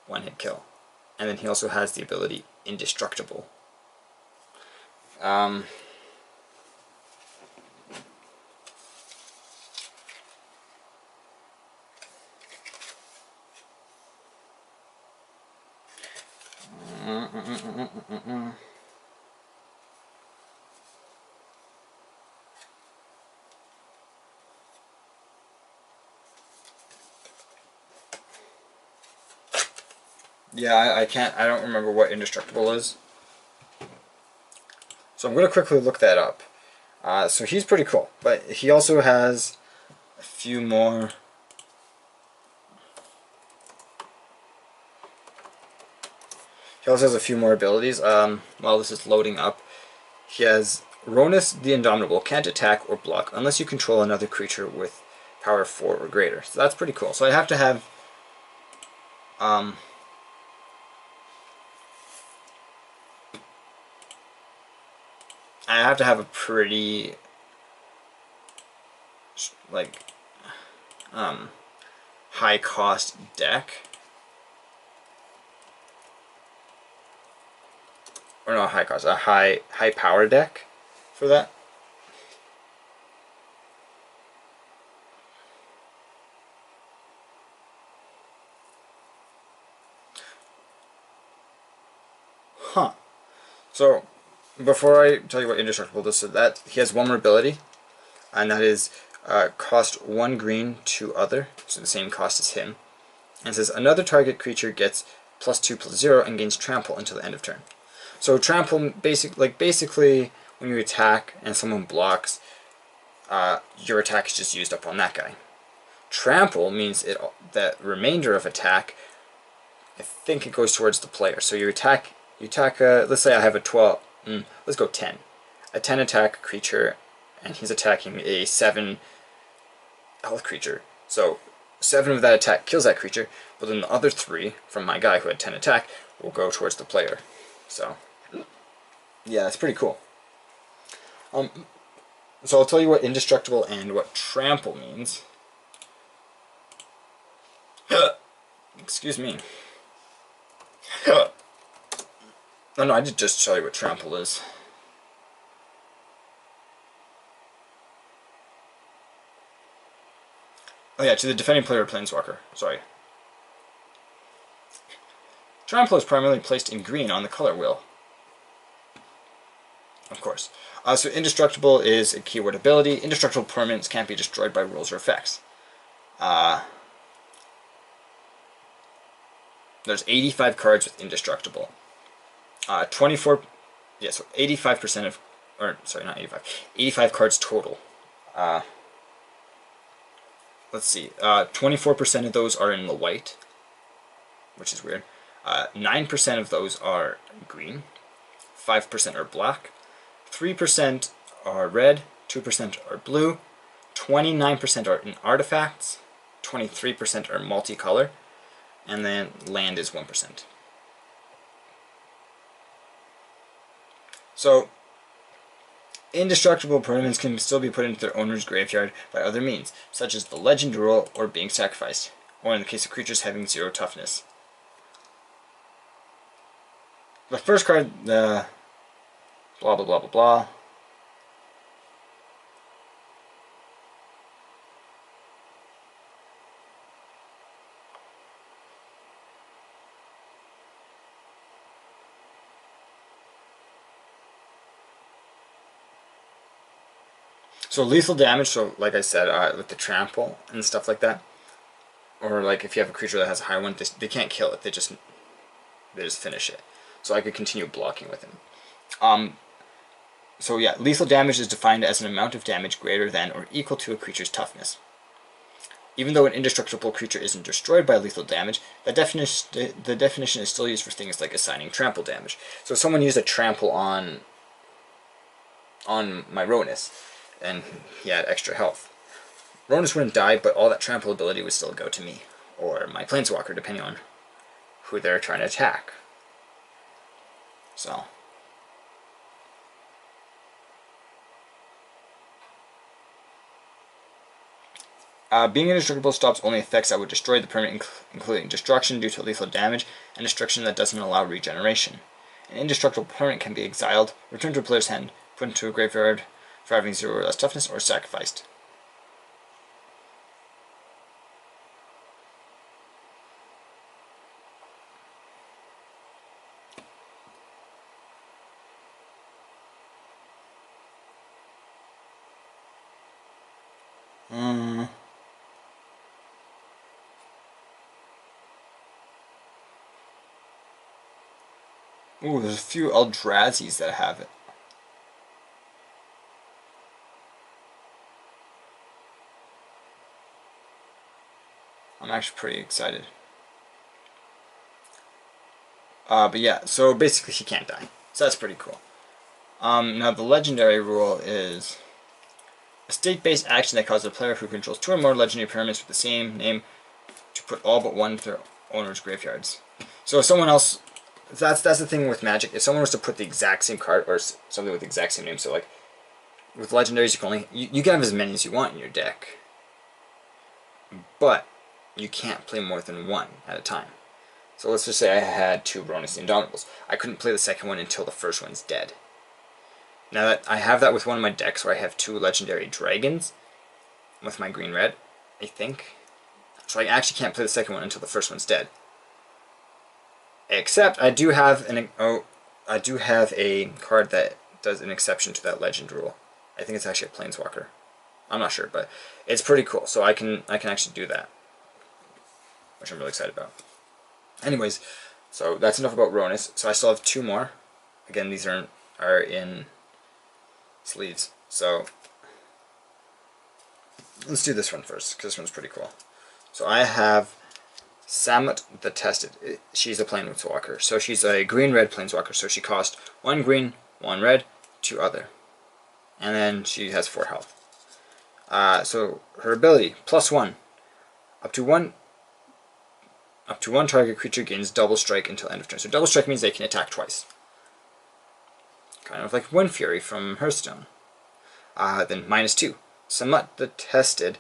1-hit kill. And then he also has the ability Indestructible. Yeah, I don't remember what Indestructible is. So I'm going to quickly look that up. So he's pretty cool, but he also has a few more. He also has a few more abilities. While this is loading up, he has Ronus the Indomitable. Can't attack or block unless you control another creature with power 4 or greater. So that's pretty cool. So I have to have a pretty like high cost deck, or not high cost, a high power deck for that. Huh. So, before I tell you what indestructible does, so that he has one more ability, and that is cost 1 green to other, so the same cost as him. And it says another target creature gets +2/+0 and gains trample until the end of turn. So trample, basically, when you attack and someone blocks, your attack is just used up on that guy. Trample means that remainder of attack, I think it goes towards the player. So you attack. Let's say I have a 12. Let's go 10. A 10 attack creature, and he's attacking a 7 health creature. So 7 of that attack kills that creature, but then the other 3 from my guy who had 10 attack will go towards the player. So yeah, it's pretty cool. So I'll tell you what indestructible and what trample means. Excuse me. Oh no, I did just tell you what trample is. Oh yeah, to the defending player of Planeswalker. Sorry. Trample is primarily placed in green on the color wheel. Of course. So indestructible is a keyword ability. Indestructible permanents can't be destroyed by rules or effects. There's 85 cards with indestructible. 24, yeah, so 85% of, or sorry, not 85, 85 cards total. Let's see, 24% of those are in the white, which is weird. 9% of those are green, 5% are black, 3% are red, 2% are blue, 29% are in artifacts, 23% are multicolor, and then land is 1%. So, indestructible permanents can still be put into their owner's graveyard by other means, such as the legend rule or being sacrificed, or in the case of creatures having 0 toughness. The first card, the blah blah blah blah blah. So lethal damage, so like I said, with the trample and stuff like that, or like if you have a creature that has a high one, they can't kill it, they just finish it. So I could continue blocking with him. So yeah, lethal damage is defined as an amount of damage greater than or equal to a creature's toughness. Even though an indestructible creature isn't destroyed by lethal damage, the definition is still used for things like assigning trample damage. So if someone used a trample on my Ronus, and he had extra health, Ronus wouldn't die, but all that trample ability would still go to me, or my Planeswalker, depending on who they're trying to attack. So being indestructible stops only effects that would destroy the permanent, including destruction due to lethal damage, and destruction that doesn't allow regeneration. An indestructible permanent can be exiled, returned to a player's hand, put into a graveyard for having 0 or less toughness, or sacrificed. Ooh, there's a few Eldrazi's that have it. I'm actually pretty excited. But yeah, so basically he can't die. So that's pretty cool. Now the legendary rule is a state-based action that causes a player who controls 2 or more legendary permanents with the same name to put all but one of their owner's graveyards. So if someone else, that's the thing with Magic. If someone was to put the exact same card or something with the exact same name, so like with legendaries, you can only you can have as many as you want in your deck, but you can't play more than one at a time. So let's just say I had 2 Ronus the Indomitables. I couldn't play the second one until the first one's dead. Now that I have that with one of my decks where I have 2 legendary dragons with my green-red, I think. So I actually can't play the second one until the first one's dead. Except I do have a card that does an exception to that legend rule. I think it's actually a Planeswalker. I'm not sure, but it's pretty cool. So I can actually do that, which I'm really excited about. Anyways, so that's enough about Ronus. So I still have 2 more. Again, these are in sleeves. So let's do this one first, because this one's pretty cool. So I have Samut the Tested. She's a Planeswalker. So she's a green-red Planeswalker. So she costs 1 green, 1 red, 2 other. And then she has 4 health. So her ability, +1. Up to one target creature gains double strike until end of turn. So double strike means they can attack twice. Kind of like Wind Fury from Hearthstone. Then -2. Samut the Tested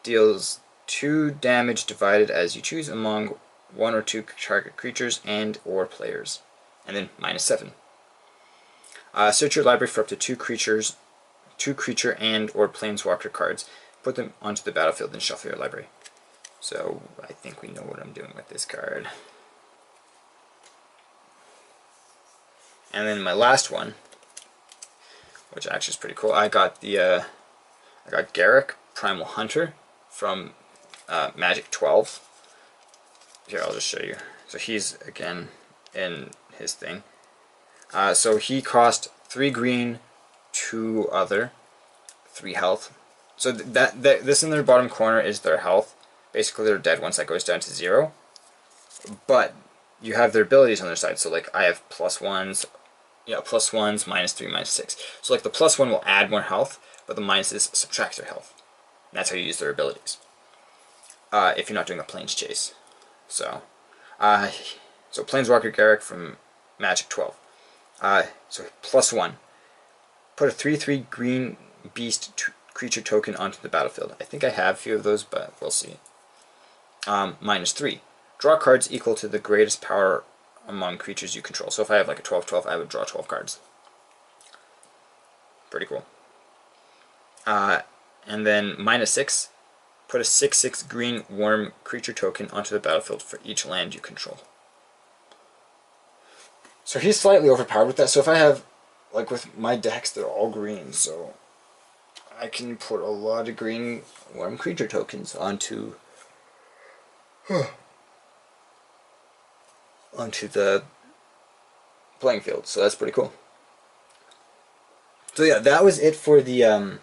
deals 2 damage divided as you choose among 1 or 2 target creatures and or players. And then -7. Search your library for up to 2 creature and or planeswalker cards. Put them onto the battlefield and shuffle your library. So I think we know what I'm doing with this card. And then my last one, which actually is pretty cool. I got Garruk, Primal Hunter from Magic 12. Here, I'll just show you. So he's again in his thing. So he cost 3 green, 2 other, 3 health. So this in their bottom corner is their health. Basically, they're dead once that goes down to 0. But you have their abilities on their side. So like I have +1s, yeah, +1s, -3, -6. So like the +1 will add more health, but the minuses subtract their health. And that's how you use their abilities. If you're not doing a planes chase. So Planeswalker Garruk from Magic 12. So +1. Put a 3/3 green beast creature token onto the battlefield. I think I have a few of those, but we'll see. -3. Draw cards equal to the greatest power among creatures you control. So if I have like a 12/12, I would draw 12 cards. Pretty cool. And then -6. Put a 6/6 green worm creature token onto the battlefield for each land you control. So he's slightly overpowered with that. So if I have, like with my decks, they're all green, so I can put a lot of green worm creature tokens onto the playing field. So that's pretty cool. So yeah, that was it for the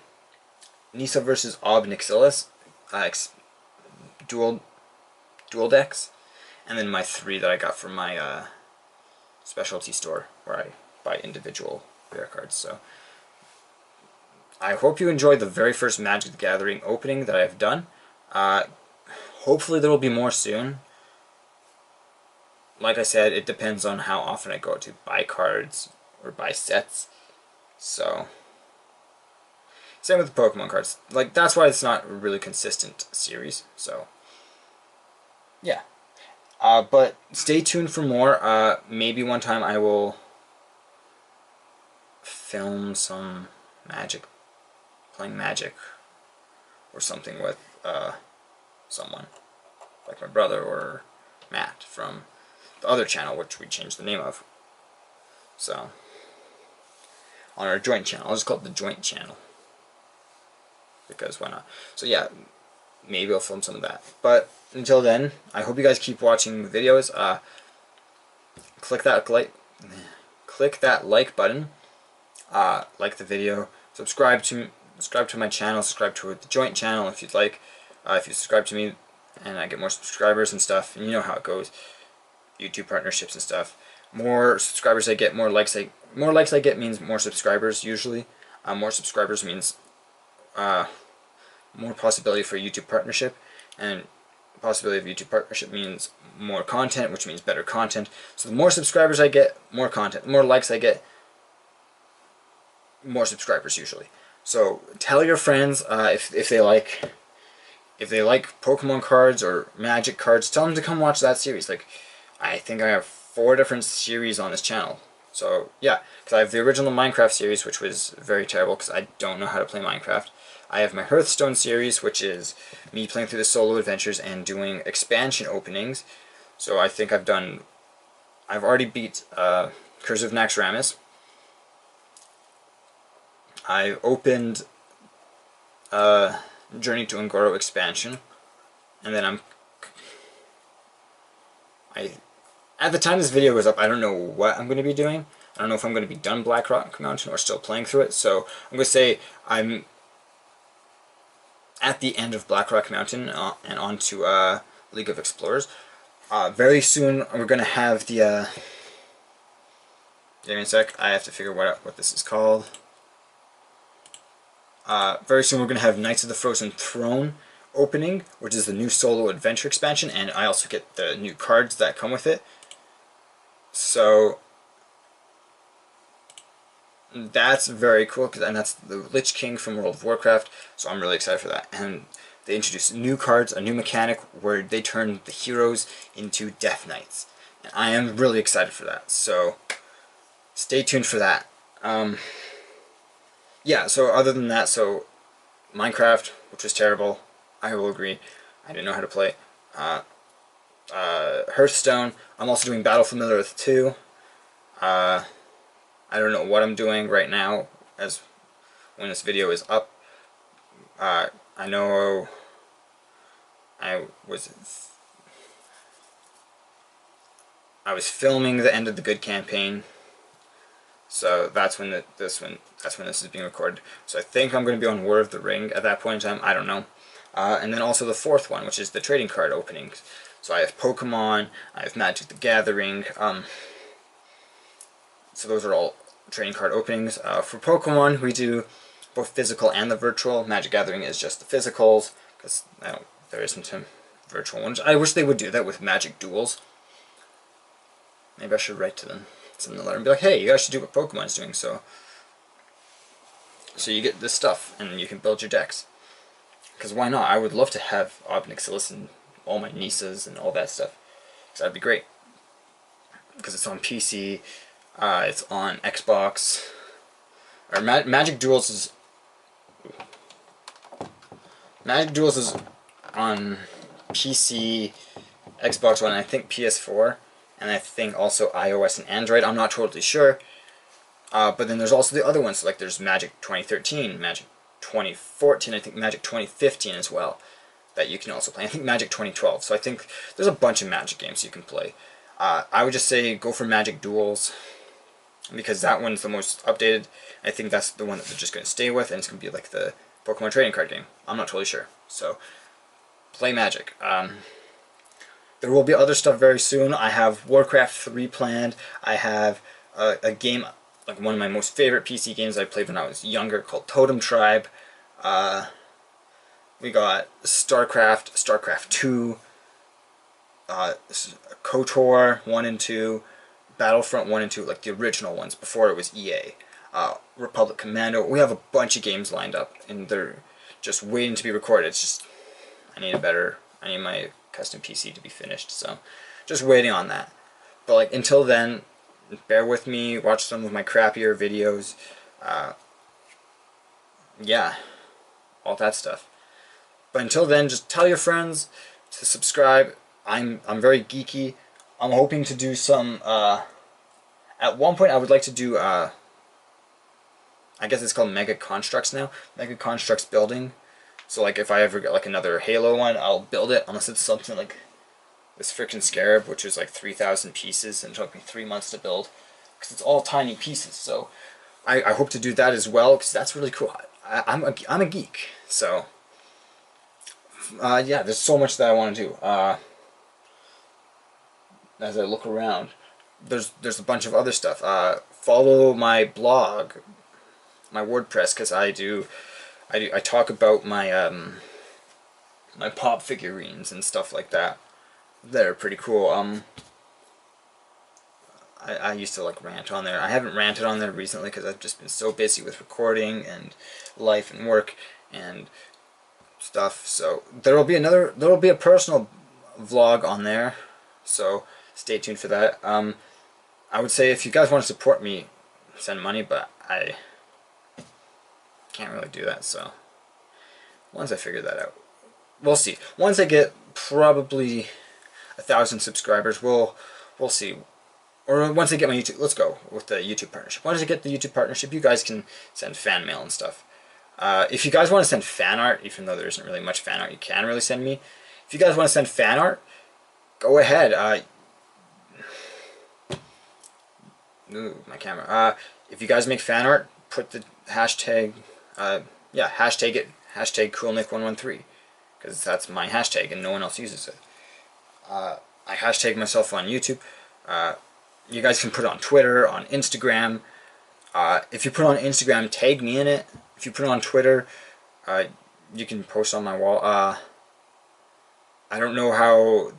Nissa versus Ob Nixilis dual decks, and then my 3 that I got from my specialty store where I buy individual rare cards. So I hope you enjoyed the very first Magic the Gathering opening that I've done. Hopefully there will be more soon. Like I said, it depends on how often I go to buy cards or buy sets. So same with the Pokemon cards. Like, that's why it's not a really consistent series. So yeah. But stay tuned for more. Maybe one time I will film some Magic, playing Magic or something with someone, like my brother or Matt from the other channel, which we changed the name of. So, on our joint channel. I'll just call it the joint channel, because why not? So yeah, maybe I'll film some of that. But until then, I hope you guys keep watching the videos. Click that like button. Like the video. Subscribe to my channel. Subscribe to the joint channel if you'd like. If you subscribe to me, and I get more subscribers and stuff, and you know how it goes. YouTube partnerships and stuff. More subscribers I get, more likes I get means more subscribers usually. More subscribers means more possibility for a YouTube partnership, and possibility of YouTube partnership means more content, which means better content. So the more subscribers I get, more content. The more likes I get, more subscribers usually. So tell your friends if they like Pokemon cards or Magic cards, tell them to come watch that series. Like, I think I have 4 different series on this channel. So yeah, because I have the original Minecraft series, which was very terrible because I don't know how to play Minecraft. I have my Hearthstone series, which is me playing through the solo adventures and doing expansion openings. So I think I've already beat Curse of Naxxramas. I opened Journey to Ungoro expansion, and then at the time this video goes up, I don't know what I'm going to be doing. I don't know if I'm going to be done Blackrock Mountain or still playing through it, so I'm going to say I'm at the end of Blackrock Mountain and on to League of Explorers. Very soon we're going to have the... give me a sec, I have to figure what this is called. Very soon we're going to have Knights of the Frozen Throne opening, which is the new solo adventure expansion, and I also get the new cards that come with it. So that's very cool, and that's the Lich King from World of Warcraft, so I'm really excited for that. And they introduced new cards, a new mechanic where they turn the heroes into Death Knights. And I am really excited for that, so stay tuned for that. Yeah, so other than that, so Minecraft, which was terrible, I will agree, I didn't know how to play. Hearthstone, I'm also doing Battle for Middle-earth 2. I don't know what I'm doing right now, as when this video is up. I know I was filming the end of the Good campaign, so that's when this is being recorded. So I think I'm going to be on War of the Ring at that point in time. I don't know. And then also the fourth one, which is the trading card openings. So I have Pokemon, I have Magic the Gathering. So those are all trading card openings. For Pokemon, we do both physical and the virtual. Magic Gathering is just the physicals, because there isn't a virtual one. I wish they would do that with Magic Duels. Maybe I should write to them, send them a letter, and be like, hey, you guys should do what Pokemon's doing, so you get this stuff, and you can build your decks. Because why not? I would love to have Ob Nixilis and all my Nissas and all that stuff. Because that'd be great. Because it's on PC, it's on Xbox. Or Magic Duels is on PC, Xbox One, and I think PS4, and I think also iOS and Android. I'm not totally sure. But then there's also the other ones, like there's Magic 2013, Magic 2014, I think Magic 2015 as well, that you can also play. I think Magic 2012. So I think there's a bunch of Magic games you can play. I would just say go for Magic Duels, because that one's the most updated. I think that's the one that they're just going to stay with, and it's going to be like the Pokemon trading card game. I'm not totally sure. So play Magic. There will be other stuff very soon. I have Warcraft 3 planned. I have a game, like one of my most favorite PC games I played when I was younger, called Totem Tribe. We got StarCraft, StarCraft 2, KOTOR 1 and 2, Battlefront 1 and 2, like the original ones before it was EA. Republic Commando. We have a bunch of games lined up, and they're just waiting to be recorded. It's just I need my custom PC to be finished, so just waiting on that. But like until then, bear with me, watch some of my crappier videos. Yeah, all that stuff. But until then, just tell your friends to subscribe. I'm very geeky. I'm hoping to do some. At one point, I would like to do. I guess it's called Mega Constructs now. Mega Constructs building. So like if I ever get like another Halo one, I'll build it, unless it's something like this frickin' Scarab, which is like 3,000 pieces and took me 3 months to build, because it's all tiny pieces. So I hope to do that as well, because that's really cool. I'm a geek, so yeah, there's so much that I want to do. As I look around, there's a bunch of other stuff. Follow my blog, my WordPress, because I talk about my my pop figurines and stuff like that. They're pretty cool. I used to like rant on there. I haven't ranted on there recently because I've just been so busy with recording and life and work and stuff. So there'll be a personal vlog on there. So stay tuned for that. I would say if you guys want to support me, send money, but I can't really do that, so once I figure that out, we'll see. Once I get probably 1,000 subscribers, we'll see. Or once I get my YouTube, let's go with the YouTube partnership. Once I get the YouTube partnership, you guys can send fan mail and stuff. If you guys want to send fan art, even though there isn't really much fan art you can really send me, if you guys want to send fan art, go ahead. Ooh, my camera. If you guys make fan art, put the hashtag, hashtag it, hashtag CoolNick113, because that's my hashtag and no one else uses it. I hashtag myself on YouTube. You guys can put it on Twitter, on Instagram. If you put it on Instagram, tag me in it. If you put it on Twitter, you can post on my wall. I don't know how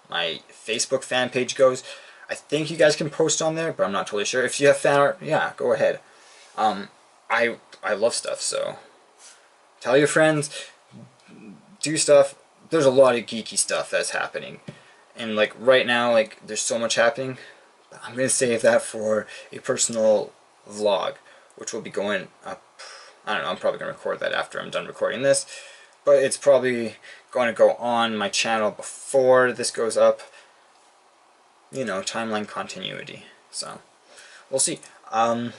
my Facebook fan page goes. I think you guys can post on there, but I'm not totally sure. If you have fan art, yeah, go ahead. I love stuff, so tell your friends, do stuff. There's a lot of geeky stuff that's happening, and like right now, like there's so much happening. I'm gonna save that for a personal vlog, which will be going up. I don't know. I'm probably gonna record that after I'm done recording this, but it's probably going to go on my channel before this goes up. You know, timeline continuity. So we'll see. So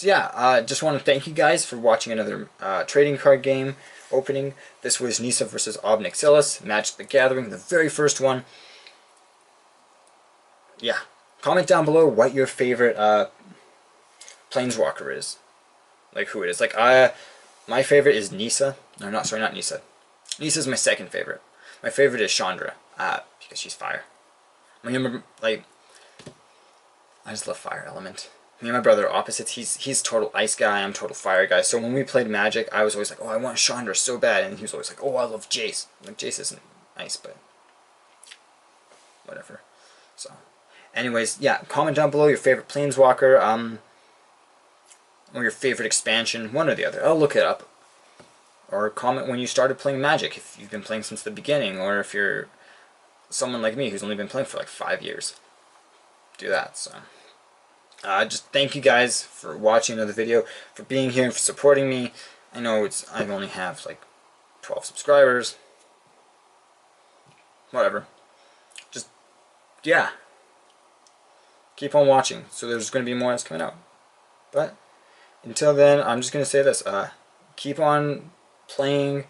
yeah, just want to thank you guys for watching another trading card game opening. This was Nissa versus Ob Nixilis, Magic the Gathering, the very first one. Yeah, comment down below what your favorite Planeswalker is. Like who it is. Like my favorite is Nissa. No, not Nissa. Nissa's my second favorite. My favorite is Chandra, because she's fire. I remember, like, I just love fire element. Me and my brother are opposites. He's total ice guy, I'm total fire guy. So when we played Magic, I was always like, oh, I want Chandra so bad, and he was always like, oh, I love Jace. Like, Jace isn't ice, but whatever. So, anyways, yeah, comment down below your favorite Planeswalker, or your favorite expansion, one or the other. I'll look it up. Or comment when you started playing Magic, if you've been playing since the beginning, or if you're someone like me who's only been playing for like 5 years. Do that. So just thank you guys for watching another video, for being here and for supporting me. I know I only have like 12 subscribers. Whatever. Just yeah. Keep on watching. So there's going to be more that's coming out. But until then, I'm just going to say this. Keep on playing.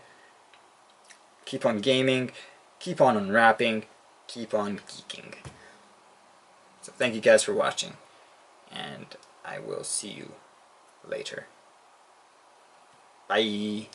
Keep on gaming. Keep on unwrapping, keep on geeking. So thank you guys for watching, and I will see you later. Bye.